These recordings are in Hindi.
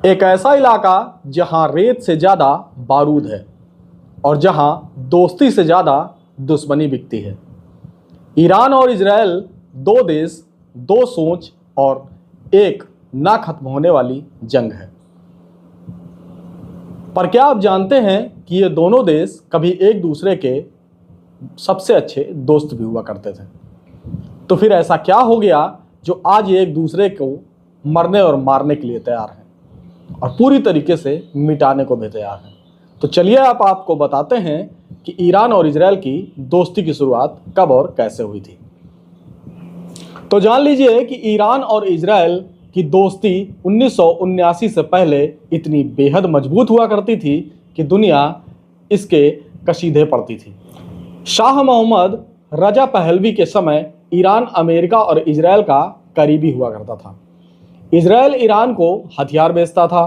एक ऐसा इलाका जहां रेत से ज़्यादा बारूद है और जहां दोस्ती से ज़्यादा दुश्मनी बिकती है। ईरान और इजराइल, दो देश, दो सोच और एक ना खत्म होने वाली जंग है। पर क्या आप जानते हैं कि ये दोनों देश कभी एक दूसरे के सबसे अच्छे दोस्त भी हुआ करते थे? तो फिर ऐसा क्या हो गया जो आज ये एक दूसरे को मरने और मारने के लिए तैयार हैं और पूरी तरीके से मिटाने को भी तैयार हैं? तो चलिए आपको बताते हैं कि ईरान और इजराइल की दोस्ती की शुरुआत कब और कैसे हुई थी। तो जान लीजिए कि ईरान और इजराइल की दोस्ती 1979 से पहले इतनी बेहद मजबूत हुआ करती थी कि दुनिया इसके कशीदे पड़ती थी। शाह मोहम्मद रजा पहलवी के समय ईरान अमेरिका और इजराइल का करीबी हुआ करता था। इजराइल ईरान को हथियार बेचता था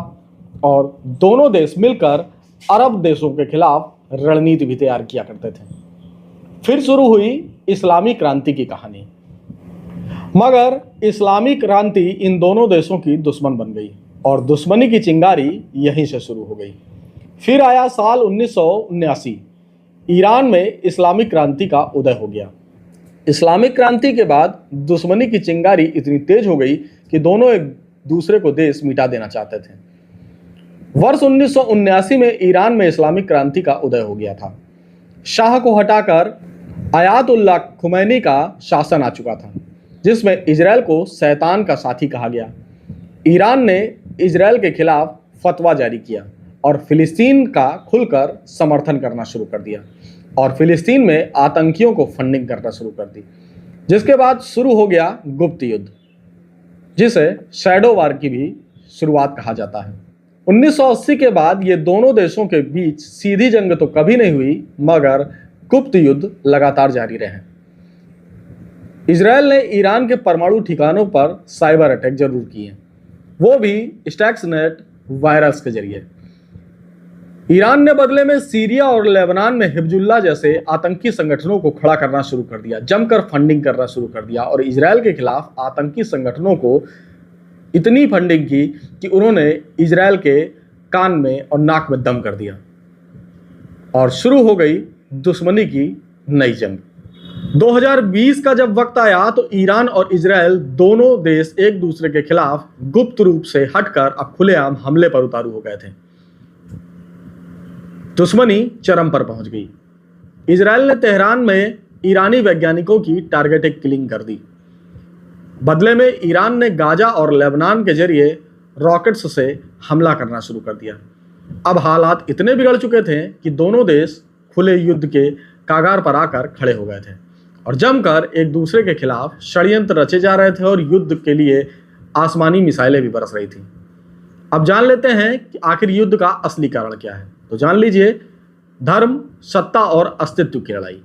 और दोनों देश मिलकर अरब देशों के खिलाफ रणनीति भी तैयार किया करते थे। फिर शुरू हुई इस्लामी क्रांति की कहानी। मगर इस्लामी क्रांति इन दोनों देशों की दुश्मन बन गई और दुश्मनी की चिंगारी यहीं से शुरू हो गई। फिर आया साल 1979। ईरान में इस्लामिक क्रांति का उदय हो गया। इस्लामिक क्रांति के बाद दुश्मनी की चिंगारी इतनी तेज हो गई कि दोनों एक दूसरे को देश मिटा देना चाहते थे। वर्ष 1979 में ईरान में इस्लामिक क्रांति का उदय हो गया था। शाह को हटाकर आयातुल्लाह खुमैनी का शासन आ चुका था, जिसमें इजराइल को शैतान का साथी कहा गया। ईरान ने इजराइल के खिलाफ फतवा जारी किया और फिलिस्तीन का खुलकर समर्थन करना शुरू कर दिया और फिलिस्तीन में आतंकियों को फंडिंग करना शुरू कर दी, जिसके बाद शुरू हो गया गुप्त युद्ध, जिसे शैडो वार की भी शुरुआत कहा जाता है। 1980 के बाद ये दोनों देशों के बीच सीधी जंग तो कभी नहीं हुई, मगर गुप्त युद्ध लगातार जारी रहे। इजराइल ने ईरान के परमाणु ठिकानों पर साइबर अटैक जरूर किए, वो भी स्टक्सनेट वायरस के जरिए। ईरान ने बदले में सीरिया और लेबनान में हिजबुल्लाह जैसे आतंकी संगठनों को खड़ा करना शुरू कर दिया, जमकर फंडिंग करना शुरू कर दिया और इजराइल के खिलाफ आतंकी संगठनों को इतनी फंडिंग की कि उन्होंने इजराइल के कान में और नाक में दम कर दिया और शुरू हो गई दुश्मनी की नई जंग। 2020 का जब वक्त आया तो ईरान और इजराइल दोनों देश एक दूसरे के खिलाफ गुप्त रूप से हटकर अब खुलेआम हमले पर उतारू हो गए थे। दुश्मनी चरम पर पहुंच गई। इजराइल ने तेहरान में ईरानी वैज्ञानिकों की टारगेटेड किलिंग कर दी। बदले में ईरान ने गाजा और लेबनान के जरिए रॉकेट्स से हमला करना शुरू कर दिया। अब हालात इतने बिगड़ चुके थे कि दोनों देश खुले युद्ध के कागार पर आकर खड़े हो गए थे और जमकर एक दूसरे के खिलाफ षड्यंत्र रचे जा रहे थे और युद्ध के लिए आसमानी मिसाइलें भी बरस रही थी। अब जान लेते हैं कि आखिर युद्ध का असली कारण क्या है। तो जान लीजिए, धर्म, सत्ता और अस्तित्व की लड़ाई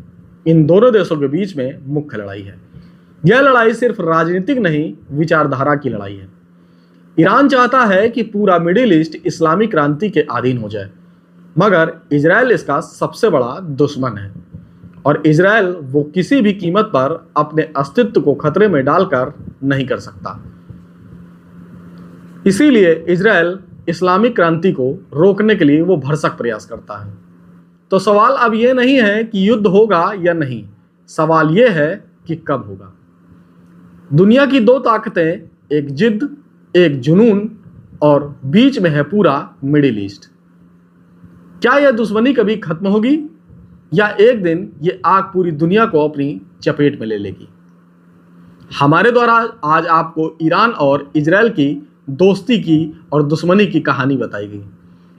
इन दोनों देशों के बीच में मुख्य लड़ाई है। यह लड़ाई सिर्फ राजनीतिक नहीं, विचारधारा की लड़ाई है। ईरान चाहता है कि पूरा मिडिल ईस्ट इस्लामी क्रांति के अधीन हो जाए, मगर इजराइल इसका सबसे बड़ा दुश्मन है और इजराइल वो किसी भी कीमत पर अपने अस्तित्व को खतरे में डालकर नहीं कर सकता। इसीलिए इजराइल इस्लामिक क्रांति को रोकने के लिए वो भरसक प्रयास करता है। तो सवाल अब ये नहीं है कि युद्ध होगा या नहीं, सवाल ये है कि कब होगा। दुनिया की दो ताकतें, एक जिद, एक जुनून और बीच में है पूरा मिडिल ईस्ट। क्या यह दुश्मनी कभी खत्म होगी या एक दिन ये आग पूरी दुनिया को अपनी चपेट में ले लेगी? हमारे द्वारा आज आपको ईरान और इजराइल की दोस्ती की और दुश्मनी की कहानी बताई गई।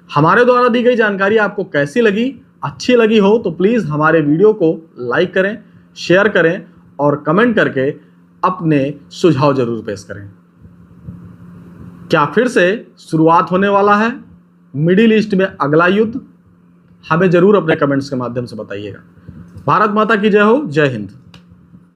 हमारे द्वारा दी गई जानकारी आपको कैसी लगी? अच्छी लगी हो तो प्लीज़ हमारे वीडियो को लाइक करें, शेयर करें और कमेंट करके अपने सुझाव जरूर पेश करें। क्या फिर से शुरुआत होने वाला है मिडिल ईस्ट में अगला युद्ध? हमें जरूर अपने कमेंट्स के माध्यम से बताइएगा। भारत माता की जय हो। जय हिंद।